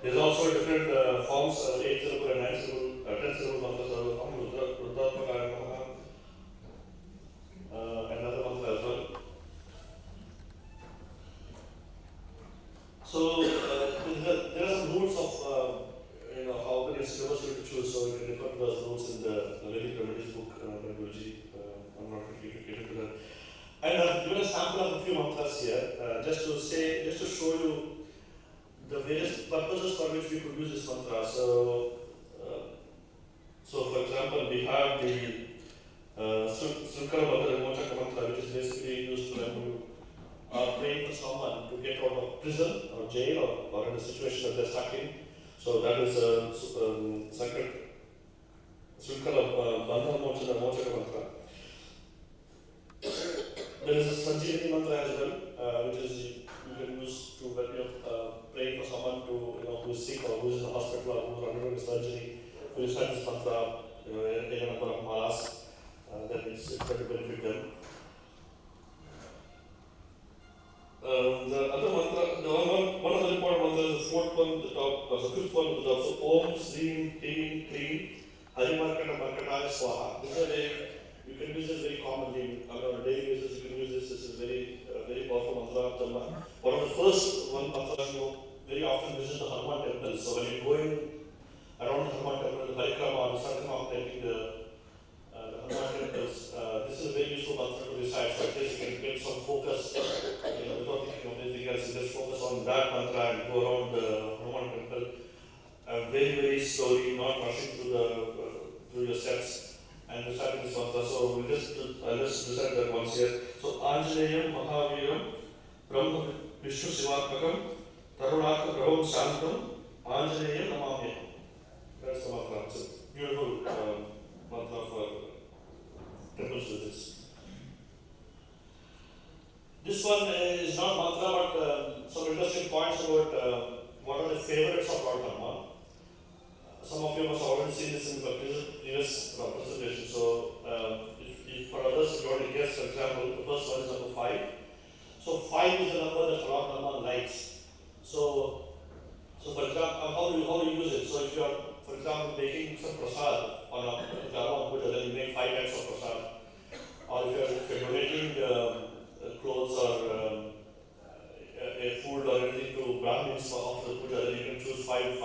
There's also different forms, 8 syllable and 9 syllable, 10 syllable mantras, Rudrapakaya Namaha, and other mantra as well. So there are some rules of how many syllables you have to choose. So you can refer to those rules in the Vedic Remedies book by Guruji. I'm not going to get into that. And I've given a sample of a few mantras here, just to show you the various purposes for which we could use this mantra. So for example, we have the Srinkara Bandhana Mochaka mantra, which is basically used to when you are praying for someone to get out of prison or jail or in a situation that they're stuck in. So that is Srinkara Bandhana Mochaka mantra. There is a Sanjeevani mantra as well, which is you can use to when you're praying for someone to who is sick or who is in the hospital or who is undergoing surgery. You recite this mantra, in a number of malas. That is going to benefit them. The other mantra, one of the important mantras is the fourth one, the top, the fifth one, the top. So Om, Srim, Hrim, Klim, Harimarkana Markataya Swaha. This is you can use this very commonly on a daily basis. You can use this. This is very powerful mantra. One of the first mantras very often visit the Hanumān temple. So when you're going around the Hanumān temple, the Parikrama or the Sarkama, taking the Hanumān temples, this is a very useful mantra to recite. So at least you can get some focus, without thinking of anything else. You just focus on that mantra and go around the Hanumān temple very slowly, not rushing through your steps. And reciting this mantra. So we'll just recite that once here. So Anjaneyam Mahaviram Brahma Vishnu Sivatmakam Tarunaka Prabham Shantam Anjaneyam Namamyam. That's the mantra. It's a beautiful mantra for temple visits. This one is not mantra, but some interesting points about what are the favorites of Lord Hanumān. Some of you must have already seen this in the previous presentation. So, if for others, if you want to guess, for example, the first one is number 5. So, 5 is the number that Lord Hanumān likes. So for example, how do you use it? So, if you are, for example, making some prasad on a Dharma Puja, then you make 5 types of prasad. Or if you're donating clothes or a food or anything to Brahmins after the puja, then you can choose 5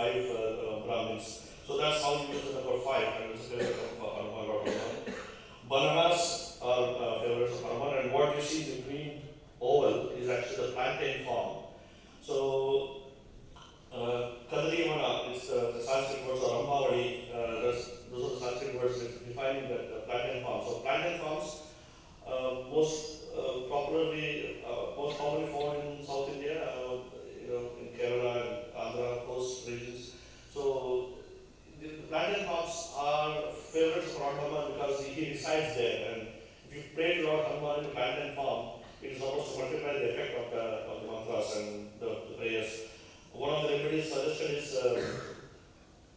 Brahmins. So that's how you use the number 5, and it's a favorite of Hanumān. Bananas are favorites of Hanumān, and what you see in the green oval is actually the plantain farm. So Kadaliyamana is the Sanskrit words, or Rambhavadi, those are the Sanskrit words defining the plantain farm. So plantain farms most commonly found in South India, in Kerala and Andhra coast regions. So the plantain farms are favorites of Lord Hanumān because he resides there, and if you pray to Lord Hanumān in the plantain farm, it is supposed to multiply the effect of the mantras and the prayers. One of the remedies suggested is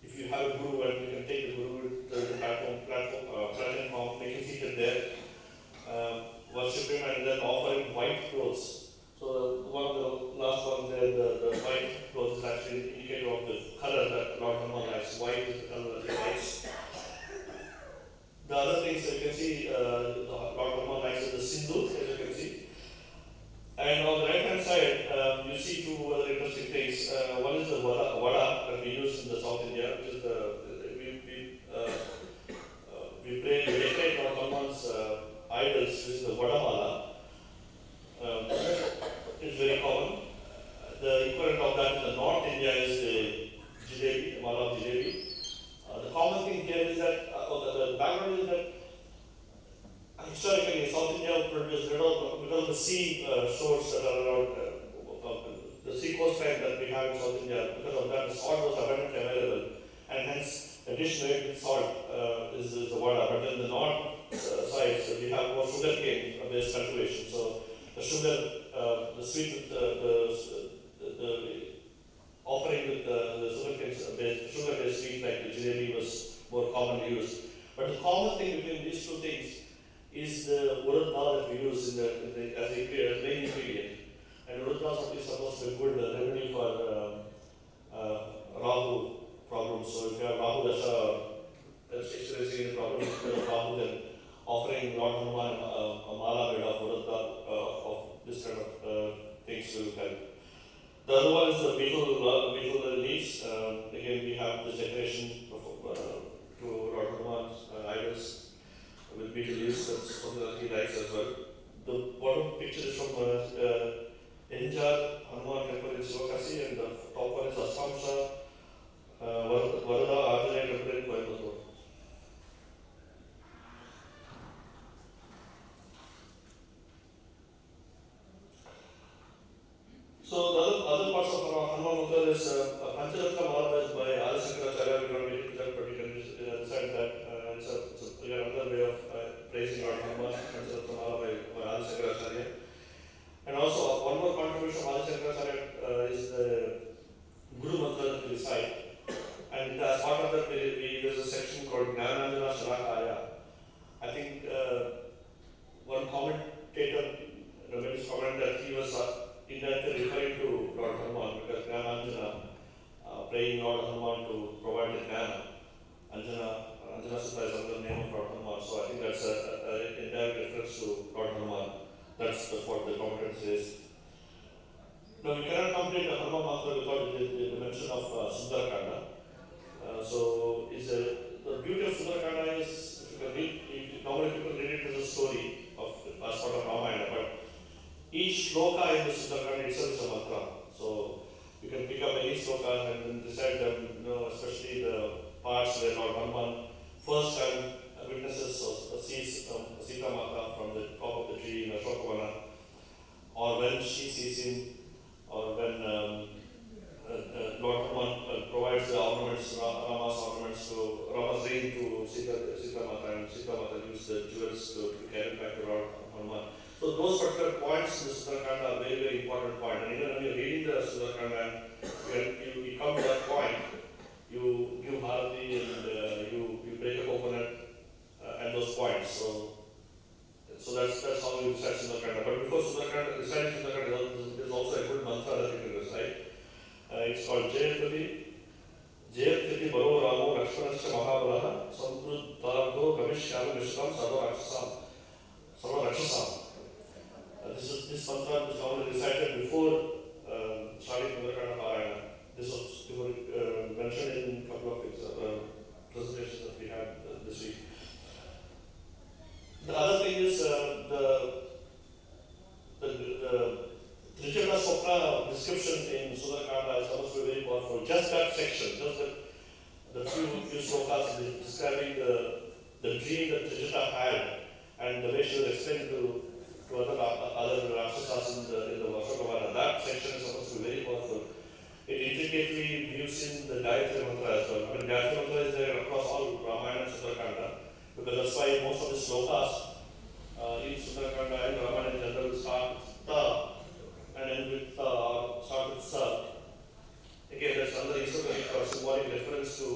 if you have a guru, and you can take the guru to the plantain farm, make him seated there, worship him, and then offer him white clothes. So one of the last ones there, the white clothes is actually indicative of the color that Lord Hanumān likes. White is the color that he likes. The other things that you can see, Lord Hanumān likes is the sindoor, as you can see. And on the right hand side, you see 2 other interesting things. One is the vada that we use in the South India, which is we dedicate Lord Hanumān's idols, which is the vada mala. It's very common. The equivalent of that in the North India is the jalebi, the mala of jalebi. The common thing here is that, the background is that historically South India produced because of the sea shores that are around, the sea coastline that we have in South India. Because of that, the salt was abundantly available, and hence the dish made with salt is the vada. But in the north side, so we have more sugarcane based cultivation. So the sugar, the sweet, the offering with the sugar-based sweet like the jalebi was more commonly used. But the common thing between these 2 things is the urad dal that we use as a main ingredient. And urad dal is supposed to be a good remedy for The other one is the beetle leaves. Again, we have this decoration to Lord Hanuman's idols with beetle leaves. That's something that he likes as well. The bottom picture is from Enjar Hanumān temple in Sivakasi, and the top one is Astamsa Varada Arjuna temple in Coimbatore. So the other parts of Hanumān Mantra is Pancharatra Mala is by Adi Shankaracharya. We don't need to that, but you can decide that it's another way of praising Lord Hanuman. Pancharatra Mala by Adi Shankaracharya. And also one more contribution of Adi Shankaracharya is the Guru Mantra that we recite. And as part of that, there's a section called Jnananjana Shalakaya. I think one commentator made his comment that he was indirectly referring to Lord Hanuman, because Jnananjana, praying Lord Hanuman to provide the Jnana. Anjana Sutta is another name of Lord Hanuman. So I think that's an indirect reference to Lord Hanuman. That's what the commentator says. Now, we cannot complete the Hanuman Mantra without the mention of Sundarakanda. So, the beauty of Sundarakanda is, if you can read, normally people read it as a story as part of Ramayana, but each shloka in the Sundarakanda itself is a mantra. So, you can pick up any shloka and then decide them, especially the parts where Lord Hanuman first time witnesses or sees Sita Mata from the top of the tree in Ashokavana, or when she sees him, or when Lord Hanuman provides the ornaments, Rama's ornaments to Rama's ring to Sita Mata, and Sita Mata gives the jewels to carry back to Lord Hanuman. So those particular points in the Sundarakanda are very, very important point. And even when you're reading the Sundarakanda, you come to that point, you give Bharati and you break a coconut at those points. So that's how you recite Sundarakanda. But before reciting Sundarakanda, there's also a good mantra that you can recite. It's called Jayatiti Baro Ramo Lakshmanascha Mahabalaha Samprudharabho Gamishyama Vishram Sarva Rakshasam. This mantra was normally recited before starting Sundarakanda Parayana. This was mentioned in a couple of presentations that we had this week. The other thing is the Trichala Swapna description in Sundarakanda is supposed to be very powerful. Just that section, just the few slokas describing the dream that Trichala had and the way she was explained to other Rakshasas in the Ashokavana. That section is supposed to be very powerful. It intricately weaves in the Gayatri Mantra as well. I mean, Gayatri Mantra is there across all Ramayana and Sundarakanda, because that's why most of the slokas in Sundarakanda and Ramayana in general start with Ta and end with start with Sa. Again, that's another esoteric or symbolic reference to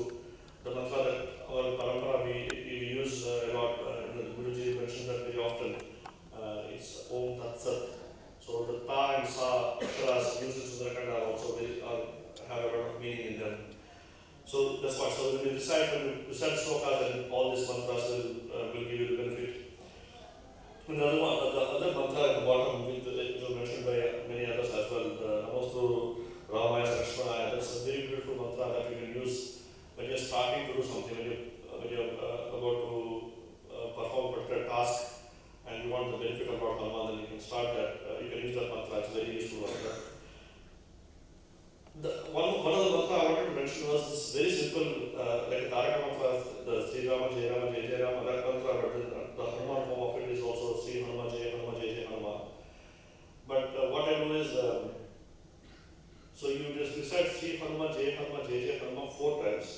the mantra that our parampara we use a lot. The Guruji mentioned that very often. It's Om Tat Sat. So the Ta and Sa aksharas used in Sundarakanda also have a lot of meaning in them. So that's why. So when you recite slokas, and all these mantras will give you the benefit. Another one, the other mantra at the bottom, which was mentioned by many others as well, Namastu Ramaya Lakshmanaya. That's a very beautiful mantra that you can use when you're starting to do something, when you're about to perform a particular task, and you want the benefit of Lord Hanuman, then you can start that. You can use that mantra. It's a very useful mantra. One of the mantra I wanted to mention was this very simple, like a Taraka mantra, the Sri Rama Jai Rama Jai Jai Rama, that mantra, but the Hanuman form of it is also Sri Hanuma Jai Hanuma Jai Jai Hanuma. But what I do is, so you just recite Sri Hanuma Jai Hanuma Jai Jai Hanuma 4 times,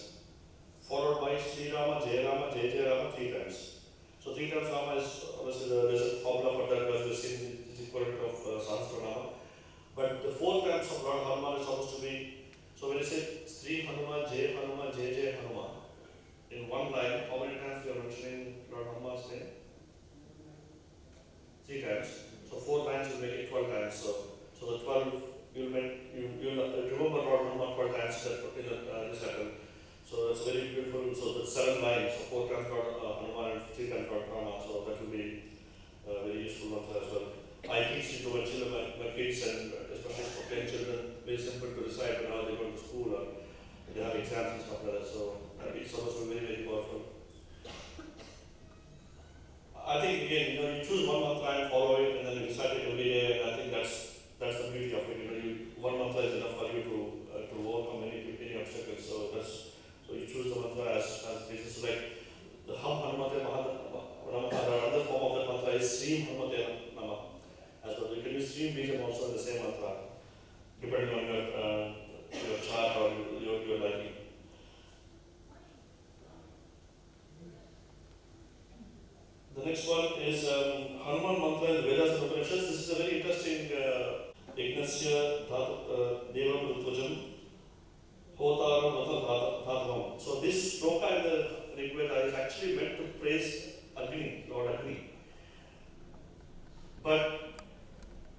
followed by Sri Rama Jai Rama Jai Jai Rama 3 times. So 3 times Rama is obviously there's a formula for that, because we've seen the equivalent of Sahasranama. But the 4 times of Lord Hanuman is supposed to be, so when you say Sri Hanuma Jai Hanuma Jai Jai Hanuma, in one line, how many times you are mentioning Lord Hanuman's name? 3 times. So 4 times will make it 12 times. So the 12, you'll remember Lord Hanuman 12 times that this happened. So that's very beautiful. So that's 7 lines. So 4 times Lord Hanuman and 3 times Lord Rama. So that will be very useful mantra as well. I teach it to my children, my kids, and especially for 10 children, very simple to decide when they go to school or they have exams and stuff like that. So it's also very, very powerful. I think again, you choose one mantra and follow it, and then you recite it every day. And I think that's the beauty of it. One mantra is enough for you to overcome any obstacles. So you choose the mantra as basis. Like the Hanumate another form of that mantra is Seelam Hanumate Nama. As well, you can use Seelam Bijam also in the same mantra, depending on your chart or your liking. The next one is Hanumān mantra in Vedas and Upanishads. This is a very interesting Ignasya Devam Rutvajam Hotaram Dhatavam. So this shloka in the Rig Veda is actually meant to praise Agni, Lord Agni. But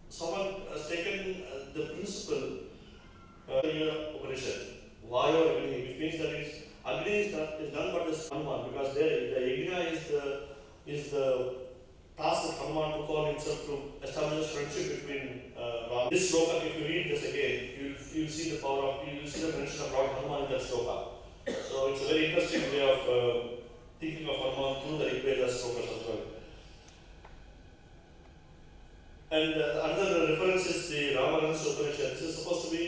someone has taken the principle Upanishad, Vayo Agni, which means that Agni is none but the Hanumān, because the Yajna is the task that Hanumān took on himself to establish a friendship between Ram. This shloka, if you read this again, you'll see the power of, you'll see the mention of Lord Hanumān in that shloka. So it's a very interesting way of thinking of Hanumān through the Rig Veda shlokas as well. And another reference is the Ramakrishna Upanishad. This is supposed to be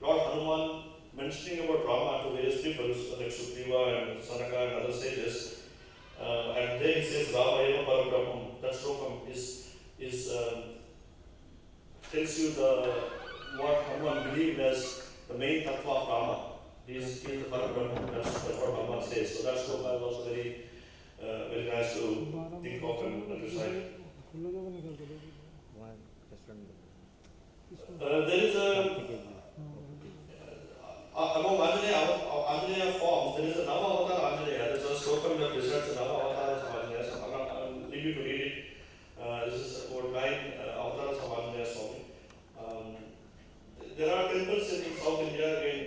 Lord Hanumān mentioning about Rama to various people like Sugriva and Sanaka and other sages. And then he says Rama Eva Parabrahmam. That slokam tells you what Hanumān believed as the main tattva of Rama. He is the Parabrahmam. That's what Hanumān says. So that sloka is also very nice to think of and recite. There is among Anjaneya forms, there is a Nama Avatar Anjaneya. There is a slokam that recites the Nama Avatars of Anjaneya. So I'll leave you to read it. This is about 9 avatars of Anjaneya Swami. There are temples in South India, again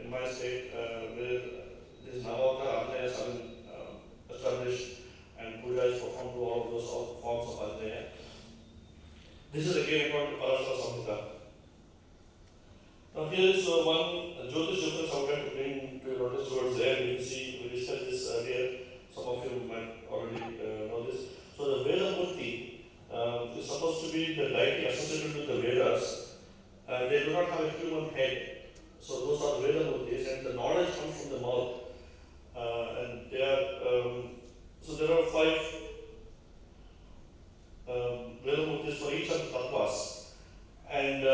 in my state, where this Nama Avatar Anjaneya has been established and puja is performed to all of those forms of Anjaneya. This is again according to Parasara Samhita. Now here is one Jyotish reference I would like to bring to your notice towards the end. You can see, we discussed this earlier. Some of you might already know this. So the Veda Murti is supposed to be the deity associated with the Vedas. They do not have a human head. So those are the Veda Murtis, and the knowledge comes from the mouth. And they are, so there are 5 Veda Murtis for each of the tattvas. And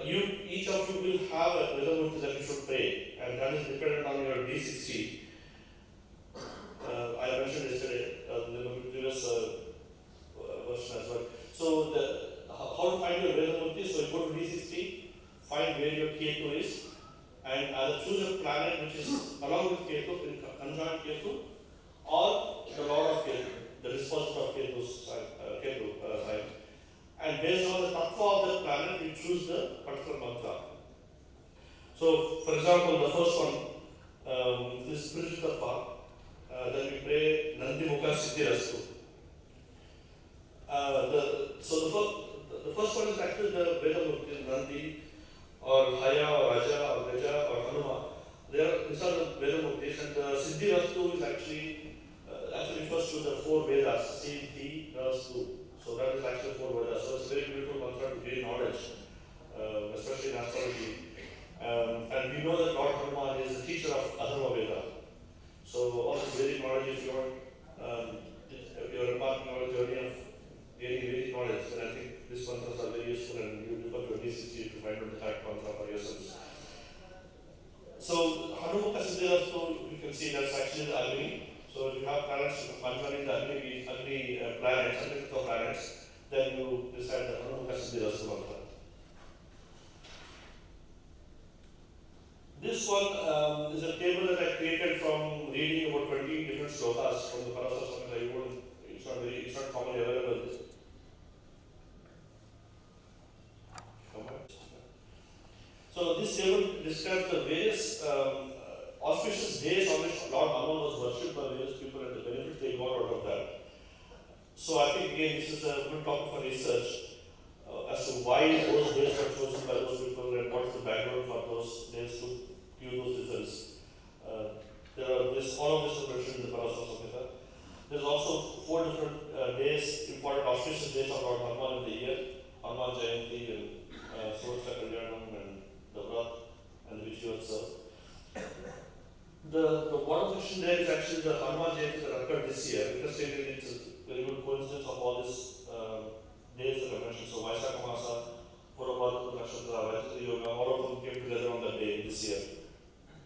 each of you will have a Veda Murti that you should pray, and that is dependent on your D60. I mentioned yesterday in the previous version as well. So how to find your Veda Murti? So you go to D60, find where your Ketu is, and either choose a planet which is along with Ketu, in conjunct Ketu, or the Lord of Ketu, the dispositor of Ketu's sign. And based on the tattva of the planet, we choose the particular mantra. So, for example, the first one, this spiritual tattva, then we pray Nandi Mukha Siddhirastu. The first one is actually the Veda Murti, Nandi, or Haya, or Raja, or Gaja, or Hanuma. These are the Veda Murtis, and the Siddhirastu is actually refers to the 4 Vedas, Siddhi, Rastu. So that is actually 4 Vedas. So it's a very beautiful mantra to gain knowledge, especially in astrology. And we know that Lord Hanumān is the teacher of Atharva Veda. So all this Vedic knowledge, if you're embarking on a journey of gaining Vedic knowledge, then I think these mantras are very useful, and you refer to a D60 to find out the correct mantra for yourselves. So Hanumukha Siddhirastu, you can see that's actually the Agni. So if you have planets conjoining the Agni planets, Agni planets, then you decide the Hanumukha Siddhirastu mantra. This one is a table that I created from reading about 20 different slokas from the Parasara Samhita. It's not commonly available. So this table describes the various auspicious days on which Lord Hanumān was worshipped by various people and the benefits they got out of that. So I think again this is a good topic for research as to why those days were chosen by those people and what's the background all of this is mentioned in the Parasara Samhita. There's also 4 different days, important auspicious days of Lord Hanumān in the year. Hanumān Jayanti and Suvaksha Kalyanam and the Vrat and the Vijayotsav. The water fiction there is actually the Hanumān Jayanti that occurred this year. Because it's a very good coincidence of all these days that I mentioned. So Vaisakha Masa, Purabhadra Nakshatra, Vaisakha Yoga, all of them came together on that day this year,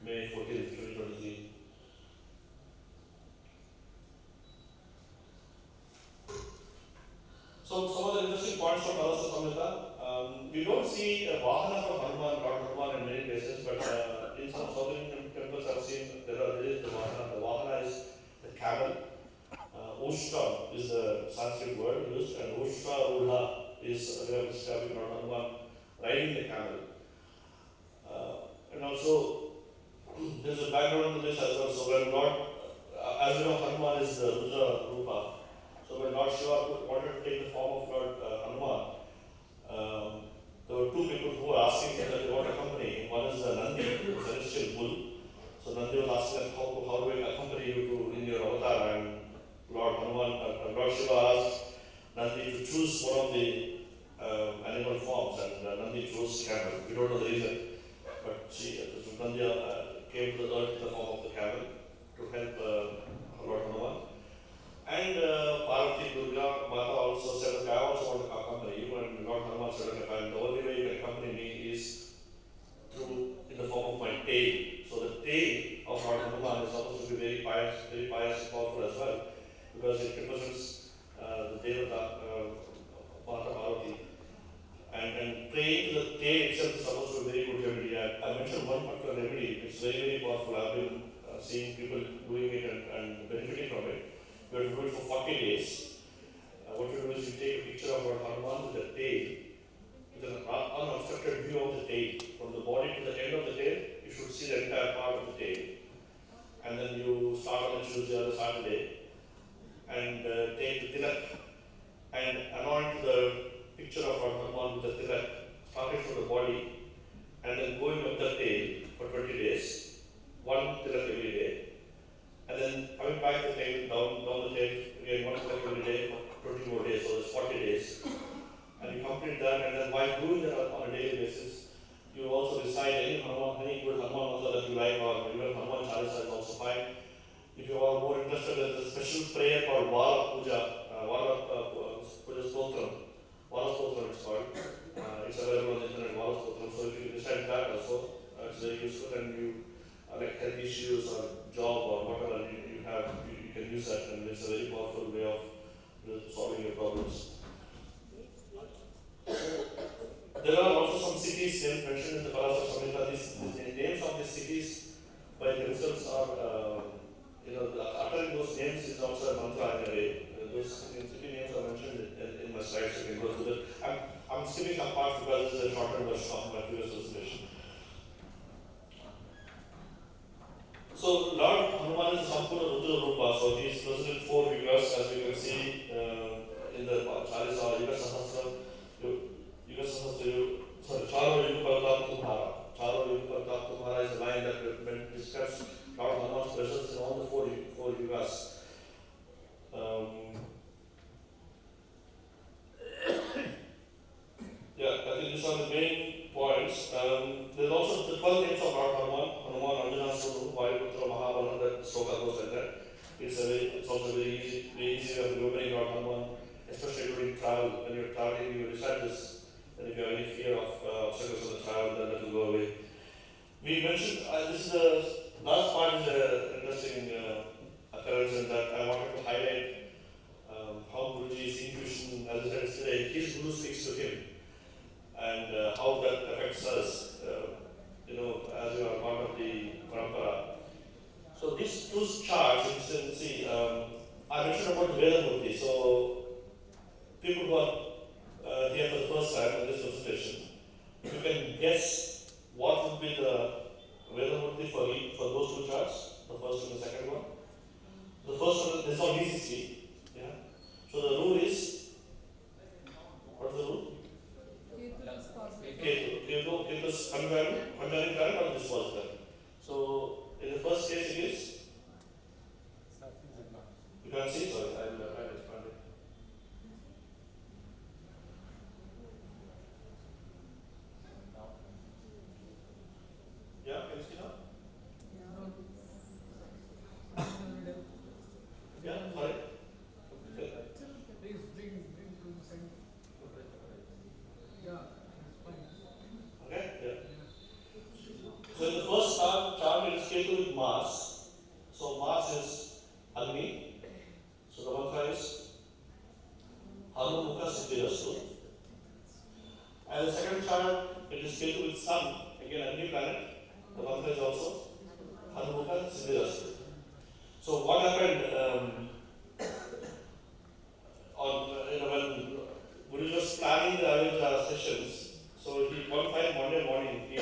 May 14th, 2023. So some of the interesting points from Parasara Samhita. We don't see a Vahana from Hanumān, Lord Hanumān in many places, but in some southern temples I've seen there is the Vahana. The Vahana is the camel. Ushtra is the Sanskrit word used, and Ushtra Udha is a way of describing Lord Hanumān riding the camel. And also, there's a background to this as well. So when Lord, as you know, Hanumān is the Rudra Rupa. So when Lord Shiva wanted to take the form of Lord Hanumān, there were 2 people who were asking him that they want to accompany him. One is the Nandi, the celestial bull. So Nandi was asking them, how do I accompany you in your avatar? And Lord Shiva asked Nandi to choose one of the animal forms, and Nandi chose camel. We don't know the reason, but Nandi came to the earth in the form of the camel to help Lord Hanumān. And Parvati Durga Mata also said that I also want to accompany you, and Lord Hanumān said that the only way you can accompany me is through in the form of my tail. So the tail of Lord Hanumān is supposed to be very pious and powerful as well, because it represents the Devata Mata Parvati. And praying to the tail itself is supposed to be a very good remedy. I mentioned one particular remedy, it's very, very powerful. I've been seeing people doing it and benefiting from it. You have to do it for 40 days. What you do is you take a picture of Lord Hanumān with the tail, with an unobstructed view of the tail. From the body to the end of the tail, you should see the entire part of the tail. And then you start on the Tuesday or the Saturday and take the tilak and anoint the picture of Lord Hanumān with the tilak, starting from the body and then going up the tail for 20 days, 1 tilak every day. And then coming back the tail, down the tail, again 1 tilak every day for 20 more days, so it's 40 days. And you complete that, and then while doing that on a daily basis, you also recite any good Hanumān mantra that you like, or even Hanumān Chalisa is also fine. If you are more interested, there's a special prayer called Vala Puja, Puja Stotram. Vala Stotram it's called. It's available on the internet, Vala Stotram. So if you recite that also, it's very useful, and you like health issues or job or whatever you have, you can use that, and it's a very powerful way of solving your problems. There are also some cities mentioned in the Parasara Samhita. The names of these cities by themselves are, uttering those names is also a mantra in a way. Those city names are mentioned in my slides, so you can go through that. I'm skipping some parts because this is a shorter version of my previous presentation. So Lord Hanumān is the Sampurna Rudra Rupa, so he is present in 4 yugas, as you can see in the Chalisa, Yuga Sahasra, Charo Yuga Pratap Tumhara. Charo Yuga Pratap Tumhara is a line that describes Lord Hanumān's presence in all the 4 yugas. I think these are the main points. There's also the 12 names of Lord Hanumān, Anjana Suru, Vayuputra, Mahabala, that sloka goes like that. It's also very easy way of remembering Lord Hanumān, especially during travel. When you're traveling, you recite this, and if you have any fear of obstacles on the travel, then that will go away. We mentioned, this is the last part is an interesting occurrence in that I wanted to highlight how Guruji's intuition, as I said yesterday, his Guru speaks to him, and how that affects us, as we are part of the parampara. So these 2 charts, you can see, I mentioned about the Veda Murti. So people who are here for the first time in this presentation, if you can guess what would be the Veda Murti for those 2 charts, the first and the second one. The first one is on DCC. Yeah. So the rule is, what is the rule? Ketu's conjoining planet or dispositor. So in the first case it is can't see, sorry, I'll try to expand it. Yeah, can you see now? Yeah, sorry. Okay. Okay, yeah. So in the first chart it is Ketu with Mars. So Mars is Agni. So the mantra is Hanumān Siddhirastu. And the second chart it is Ketu with Sun, again Agni planet. The mantra is also Hanumān Siddhirastu. So what happened when Guru was planning the Ayurveda sessions, so he one fine Monday morning he